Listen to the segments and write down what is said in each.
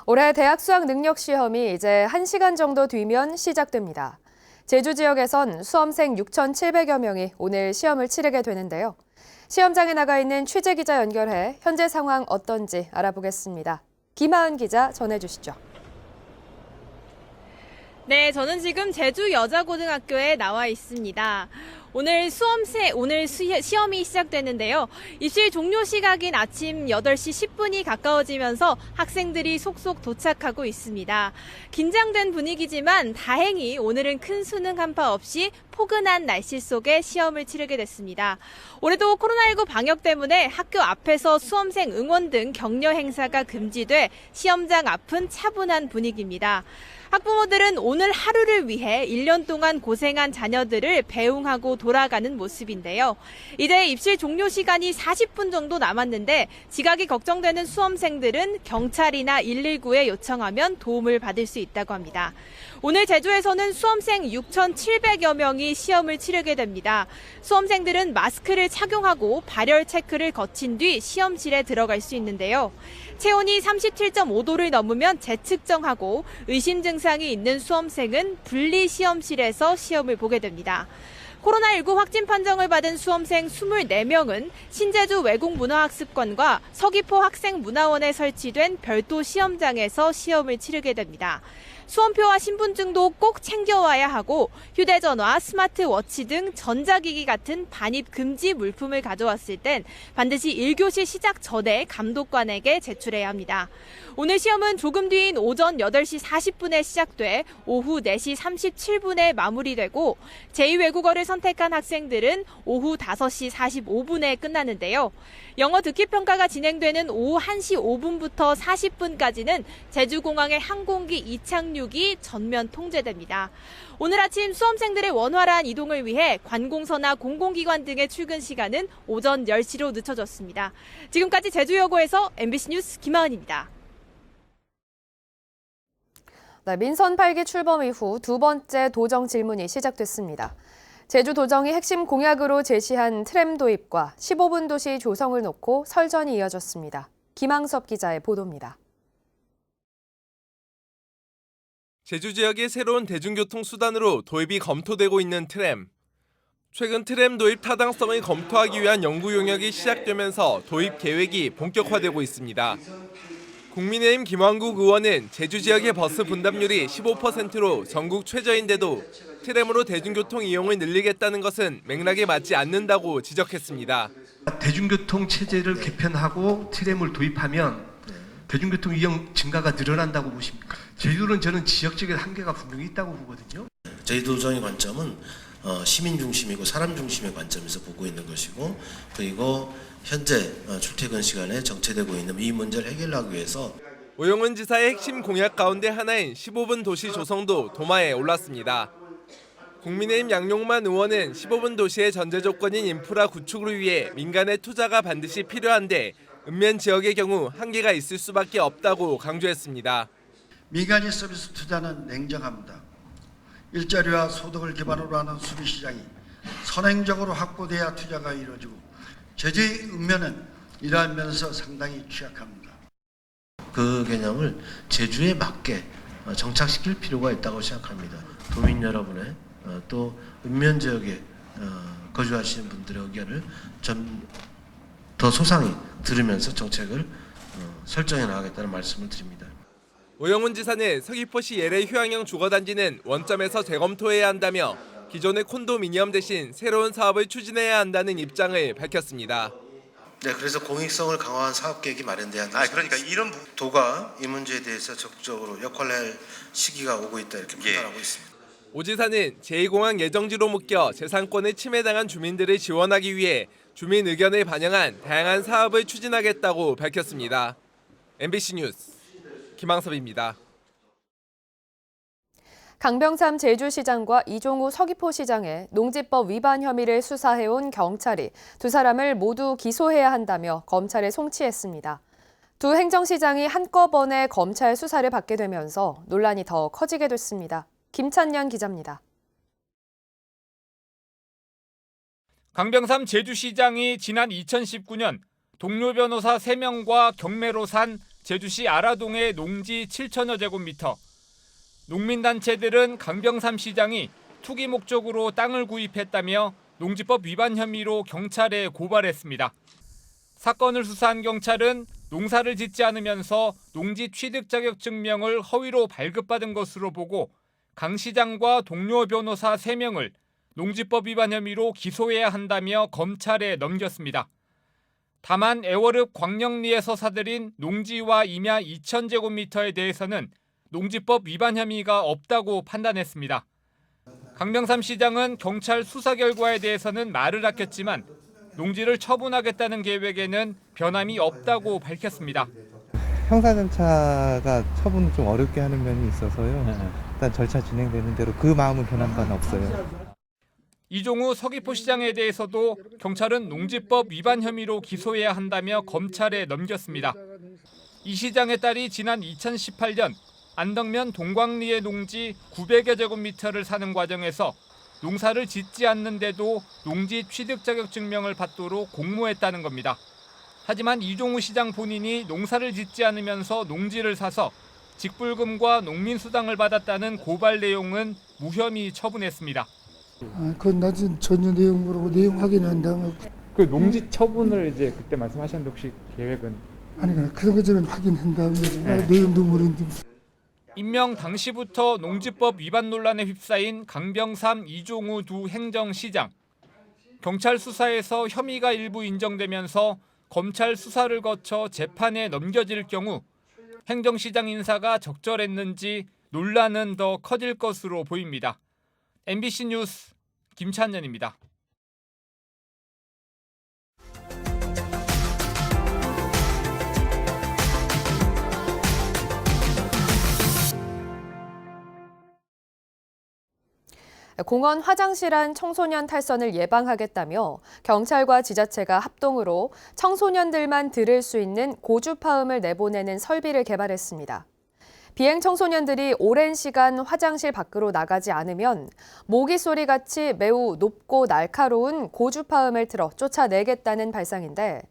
올해 대학 수학 능력 시험이 이제 1시간 정도 뒤면 시작됩니다. 제주 지역에선 수험생 6,700여 명이 오늘 시험을 치르게 되는데요. 시험장에 나가 있는 취재 기자 연결해 현재 상황 어떤지 알아보겠습니다. 김하은 기자 전해주시죠. 네, 저는 지금 제주 여자고등학교에 나와 있습니다. 오늘 시험이 시작되는데요. 입시 종료 시각인 아침 8시 10분이 가까워지면서 학생들이 속속 도착하고 있습니다. 긴장된 분위기지만 다행히 오늘은 큰 수능 한파 없이 포근한 날씨 속에 시험을 치르게 됐습니다. 올해도 코로나19 방역 때문에 학교 앞에서 수험생 응원 등 격려 행사가 금지돼 시험장 앞은 차분한 분위기입니다. 학부모들은 오늘 하루를 위해 1년 동안 고생한 자녀들을 배웅하고 돌아가는 모습인데요. 이제 입시 종료 시간이 40분 정도 남았는데 지각이 걱정되는 수험생들은 경찰이나 119에 요청하면 도움을 받을 수 있다고 합니다. 오늘 제주에서는 수험생 6,700여 명이 시험을 치르게 됩니다. 수험생들은 마스크를 착용하고 발열 체크를 거친 뒤 시험실에 들어갈 수 있는데요. 체온이 37.5도를 넘으면 재측정하고 의심 증상이 있는 수험생은 분리 시험실에서 시험을 보게 됩니다. 코로나19 확진 판정을 받은 수험생 24명은 신제주 외국문화학습관과 서귀포 학생문화원에 설치된 별도 시험장에서 시험을 치르게 됩니다. 수험표와 신분증도 꼭 챙겨와야 하고 휴대전화, 스마트워치 등 전자기기 같은 반입 금지 물품을 가져왔을 땐 반드시 1교시 시작 전에 감독관에게 제출해야 합니다. 오늘 시험은 조금 뒤인 오전 8시 40분에 시작돼 오후 4시 37분에 마무리되고 제2외국어를 선택한 학생들은 오후 5시 45분에 끝나는데요. 영어 듣기 평가가 진행되는 오후 1시 5분부터 40분까지는 제주공항의 항공기 이착륙이 전면 통제됩니다. 오늘 아침 수험생들의 원활한 이동을 위해 관공서나 공공기관 등의 출근 시간은 오전 10시로 늦춰졌습니다. 지금까지 제주여고에서 MBC 뉴스 김하은입니다. 네, 민선 8기 출범 이후 두 번째 도정 질문이 시작됐습니다. 제주도정이 핵심 공약으로 제시한 트램 도입과 15분 도시 조성을 놓고 설전이 이어졌습니다. 김항섭 기자의 보도입니다. 제주 지역의 새로운 대중교통 수단으로 도입이 검토되고 있는 트램. 최근 트램 도입 타당성을 검토하기 위한 연구 용역이 시작되면서 도입 계획이 본격화되고 있습니다. 국민의힘 김왕국 의원은 제주 지역의 버스 분담률이 15%로 전국 최저인데도 트램으로 대중교통 이용을 늘리겠다는 것은 맥락에 맞지 않는다고 지적했습니다. 대중교통 체제를 개편하고 트램을 도입하면 대중교통 이용 증가가 늘어난다고 보십니까? 제주도는 저는 지역적인 한계가 분명히 있다고 보거든요. 제주도정의 관점은 시민 중심이고 사람 중심의 관점에서 보고 있는 것이고, 그리고 현재 출퇴근 시간에 정체되고 있는 이 문제를 해결하기 위해서 오영훈 지사의 핵심 공약 가운데 하나인 15분 도시 조성도 도마에 올랐습니다. 국민의힘 양용만 의원은 15분 도시의 전제 조건인 인프라 구축을 위해 민간의 투자가 반드시 필요한데 읍면 지역의 경우 한계가 있을 수밖에 없다고 강조했습니다. 민간인 서비스 투자는 냉정합니다. 일자리와 소득을 기반으로 하는 수비시장이 선행적으로 확보돼야 투자가 이루어지고 제주의 읍면은 이러한 면에서 상당히 취약합니다. 그 개념을 제주에 맞게 정착시킬 필요가 있다고 생각합니다. 도민 여러분의 또 읍면 지역에 거주하시는 분들의 의견을 좀 더 소상히 들으면서 정책을 설정해 나가겠다는 말씀을 드립니다. 오영훈 지사는 서귀포시 예래 휴양형 주거단지는 원점에서 재검토해야 한다며 기존의 콘도미니엄 대신 새로운 사업을 추진해야 한다는 입장을 밝혔습니다. 네, 그래서 공익성을 강화한 사업 계획이 마련돼야 한다. 그러니까 이런 도가 이 문제에 대해서 적극적으로 역할을 할 시기가 오고 있다 이렇게 판단하고 있습니다. 오 지사는 제2공항 예정지로 묶여 재산권을 침해당한 주민들을 지원하기 위해 주민 의견을 반영한 다양한 사업을 추진하겠다고 밝혔습니다. MBC 뉴스 김항섭입니다. 강병삼 제주시장과 이종우 서귀포시장의 농지법 위반 혐의를 수사해온 경찰이 두 사람을 모두 기소해야 한다며 검찰에 송치했습니다. 두 행정시장이 한꺼번에 검찰 수사를 받게 되면서 논란이 더 커지게 됐습니다. 김찬년 기자입니다. 강병삼 제주시장이 지난 2019년 동료 변호사 3명과 경매로 산 제주시 아라동의 농지 7천여 제곱미터. 농민단체들은 강병삼 시장이 투기 목적으로 땅을 구입했다며 농지법 위반 혐의로 경찰에 고발했습니다. 사건을 수사한 경찰은 농사를 짓지 않으면서 농지 취득 자격 증명을 허위로 발급받은 것으로 보고 강 시장과 동료 변호사 3명을 농지법 위반 혐의로 기소해야 한다며 검찰에 넘겼습니다. 다만 애월읍 광령리에서 사들인 농지와 임야 2,000제곱미터에 대해서는 농지법 위반 혐의가 없다고 판단했습니다. 강병삼 시장은 경찰 수사 결과에 대해서는 말을 아꼈지만 농지를 처분하겠다는 계획에는 변함이 없다고 밝혔습니다. 형사절차가 처분을 좀 어렵게 하는 면이 있어서요. 일단 절차 진행되는 대로 그 마음은 변한 바는 없어요. 이종우 서귀포시장에 대해서도 경찰은 농지법 위반 혐의로 기소해야 한다며 검찰에 넘겼습니다. 이 시장의 딸이 지난 2018년 안덕면 동광리의 농지 900여 제곱미터를 사는 과정에서 농사를 짓지 않는데도 농지 취득 자격 증명을 받도록 공모했다는 겁니다. 하지만 이종우 시장 본인이 농사를 짓지 않으면서 농지를 사서 직불금과 농민수당을 받았다는 고발 내용은 무혐의 처분했습니다. 그건 나중 전혀 내용 모르고 내용 확인한 다음에 그 농지 처분을 이제 그때 말씀하셨는데 혹시 계획은? 아니 그런 거 저는 확인한 다음에 내용도 모르는데. 임명 당시부터 농지법 위반 논란에 휩싸인 강병삼, 이종우 두 행정시장. 경찰 수사에서 혐의가 일부 인정되면서 검찰 수사를 거쳐 재판에 넘겨질 경우 행정시장 인사가 적절했는지 논란은 더 커질 것으로 보입니다. MBC 뉴스 김찬년입니다. 공원 화장실 안 청소년 탈선을 예방하겠다며 경찰과 지자체가 합동으로 청소년들만 들을 수 있는 고주파음을 내보내는 설비를 개발했습니다. 비행 청소년들이 오랜 시간 화장실 밖으로 나가지 않으면 모기 소리 같이 매우 높고 날카로운 고주파음을 틀어 쫓아내겠다는 발상인데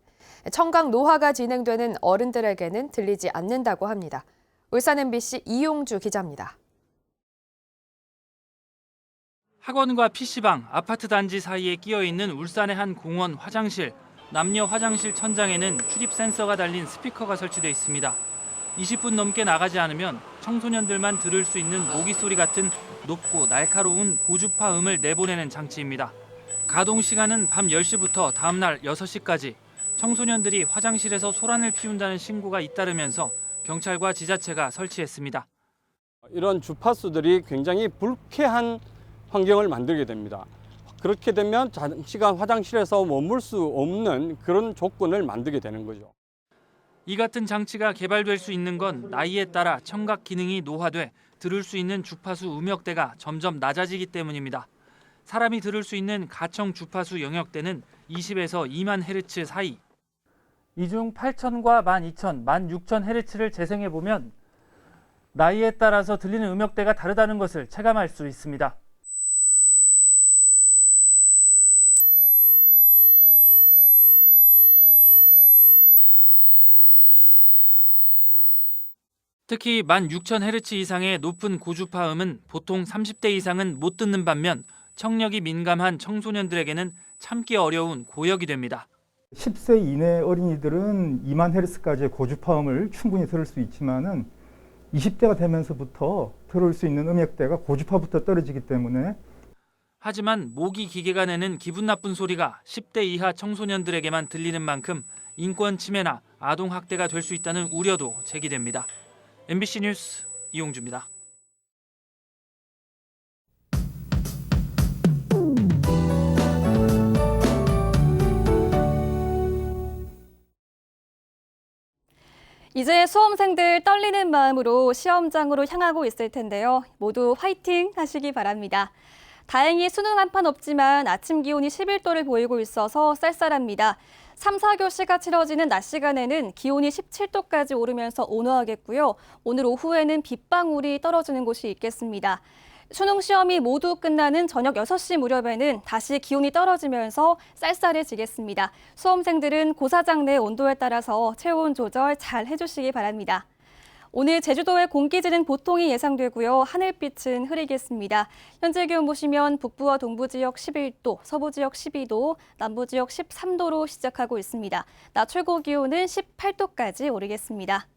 청각 노화가 진행되는 어른들에게는 들리지 않는다고 합니다. 울산 MBC 이용주 기자입니다. 학원과 PC방, 아파트 단지 사이에 끼어있는 울산의 한 공원 화장실. 남녀 화장실 천장에는 출입 센서가 달린 스피커가 설치돼 있습니다. 20분 넘게 나가지 않으면 청소년들만 들을 수 있는 모기 소리 같은 높고 날카로운 고주파 음을 내보내는 장치입니다. 가동 시간은 밤 10시부터 다음 날 6시까지. 청소년들이 화장실에서 소란을 피운다는 신고가 잇따르면서 경찰과 지자체가 설치했습니다. 이런 주파수들이 굉장히 불쾌한 환경을 만들게 됩니다. 그렇게 되면 장시간 화장실에서 머물 수 없는 그런 조건을 만들게 되는 거죠. 이 같은 장치가 개발될 수 있는 건 나이에 따라 청각 기능이 노화돼 들을 수 있는 주파수 음역대가 점점 낮아지기 때문입니다. 사람이 들을 수 있는 가청 주파수 영역대는 20에서 2만 헤르츠 사이. 이 중 8,000과 12,000, 16,000 헤르츠를 재생해 보면 나이에 따라서 들리는 음역대가 다르다는 것을 체감할 수 있습니다. 특히 16,000Hz 이상의 높은 고주파음은 보통 30대 이상은 못 듣는 반면 청력이 민감한 청소년들에게는 참기 어려운 고역이 됩니다. 10세 이내 어린이들은 2만 헤르츠까지의 고주파음을 충분히 들을 수 있지만은 20대가 되면서부터 들을 수 있는 음역대가 고주파부터 떨어지기 때문에. 하지만 모기 기계가 내는 기분 나쁜 소리가 10대 이하 청소년들에게만 들리는 만큼 인권 침해나 아동 학대가 될 수 있다는 우려도 제기됩니다. MBC 뉴스 이용주입니다. 이제 수험생들 떨리는 마음으로 시험장으로 향하고 있을 텐데요. 모두 화이팅 하시기 바랍니다. 다행히 수능 한판 없지만 아침 기온이 11도를 보이고 있어서 쌀쌀합니다. 3, 4교시가 치러지는 낮 시간에는 기온이 17도까지 오르면서 온화하겠고요. 오늘 오후에는 빗방울이 떨어지는 곳이 있겠습니다. 수능 시험이 모두 끝나는 저녁 6시 무렵에는 다시 기온이 떨어지면서 쌀쌀해지겠습니다. 수험생들은 고사장 내 온도에 따라서 체온 조절 잘 해주시기 바랍니다. 오늘 제주도의 공기질은 보통이 예상되고요. 하늘빛은 흐리겠습니다. 현재 기온 보시면 북부와 동부 지역 11도, 서부 지역 12도, 남부 지역 13도로 시작하고 있습니다. 낮 최고 기온은 18도까지 오르겠습니다.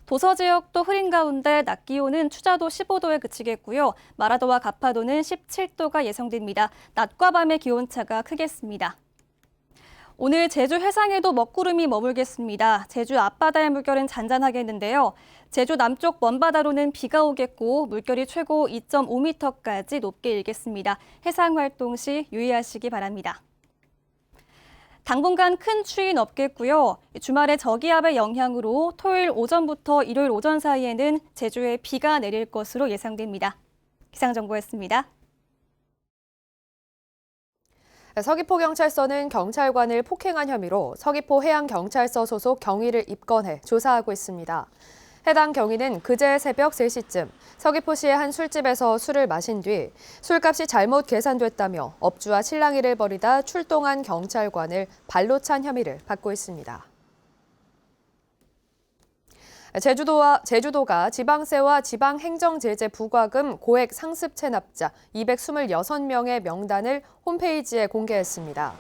도서 지역도 흐린 가운데 낮 기온은 추자도 15도에 그치겠고요. 마라도와 가파도는 17도가 예상됩니다. 낮과 밤의 기온차가 크겠습니다. 오늘 제주 해상에도 먹구름이 머물겠습니다. 제주 앞바다의 물결은 잔잔하겠는데요. 제주 남쪽 먼바다로는 비가 오겠고 물결이 최고 2.5m까지 높게 일겠습니다. 해상 활동 시 유의하시기 바랍니다. 당분간 큰 추위는 없겠고요. 주말에 저기압의 영향으로 토요일 오전부터 일요일 오전 사이에는 제주에 비가 내릴 것으로 예상됩니다. 기상정보였습니다. 서귀포경찰서는 경찰관을 폭행한 혐의로 서귀포 해양경찰서 소속 경위를 입건해 조사하고 있습니다. 해당 경위는 그제 새벽 3시쯤 서귀포시의 한 술집에서 술을 마신 뒤 술값이 잘못 계산됐다며 업주와 실랑이를 벌이다 출동한 경찰관을 발로 찬 혐의를 받고 있습니다. 제주도가 지방세와 지방행정제재 부과금 고액 상습 체납자 226명의 명단을 홈페이지에 공개했습니다.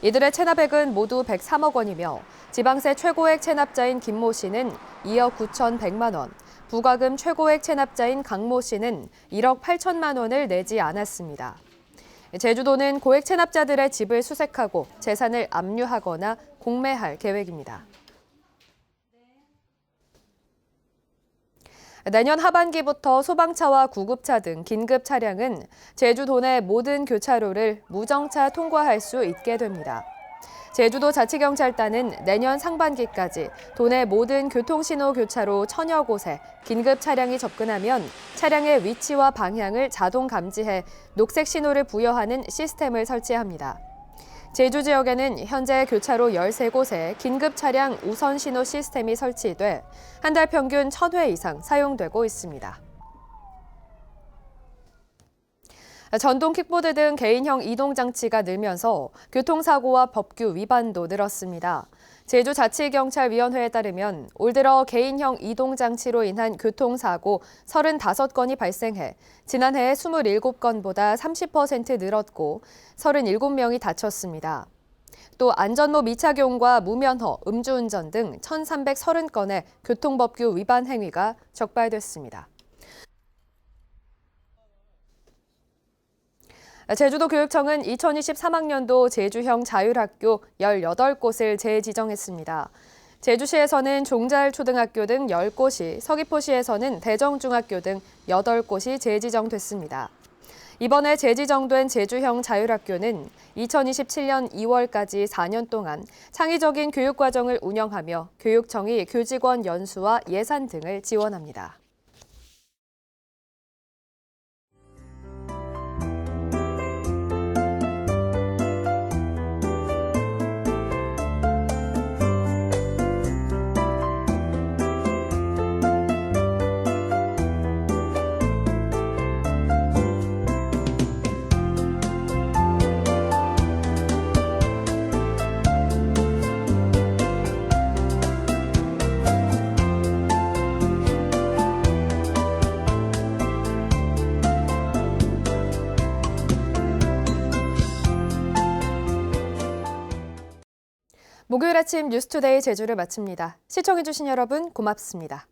이들의 체납액은 모두 103억 원이며 지방세 최고액 체납자인 김모 씨는 2억 9,100만 원, 부과금 최고액 체납자인 강모 씨는 1억 8천만 원을 내지 않았습니다. 제주도는 고액 체납자들의 집을 수색하고 재산을 압류하거나 공매할 계획입니다. 내년 하반기부터 소방차와 구급차 등 긴급 차량은 제주도 내 모든 교차로를 무정차 통과할 수 있게 됩니다. 제주도 자치경찰단은 내년 상반기까지 도내 모든 교통신호 교차로 1000여 곳에 긴급 차량이 접근하면 차량의 위치와 방향을 자동 감지해 녹색 신호를 부여하는 시스템을 설치합니다. 제주 지역에는 현재 교차로 13곳에 긴급 차량 우선 신호 시스템이 설치돼 한 달 평균 1000회 이상 사용되고 있습니다. 전동 킥보드 등 개인형 이동장치가 늘면서 교통사고와 법규 위반도 늘었습니다. 제주자치경찰위원회에 따르면 올 들어 개인형 이동장치로 인한 교통사고 35건이 발생해 지난해 27건보다 30% 늘었고 37명이 다쳤습니다. 또 안전모 미착용과 무면허, 음주운전 등 1,330건의 교통법규 위반 행위가 적발됐습니다. 제주도 교육청은 2023학년도 제주형 자율학교 18곳을 재지정했습니다. 제주시에서는 종잘초등학교 등 10곳이, 서귀포시에서는 대정중학교 등 8곳이 재지정됐습니다. 이번에 재지정된 제주형 자율학교는 2027년 2월까지 4년 동안 창의적인 교육과정을 운영하며 교육청이 교직원 연수와 예산 등을 지원합니다. 목요일 아침 뉴스투데이 제주를 마칩니다. 시청해주신 여러분 고맙습니다.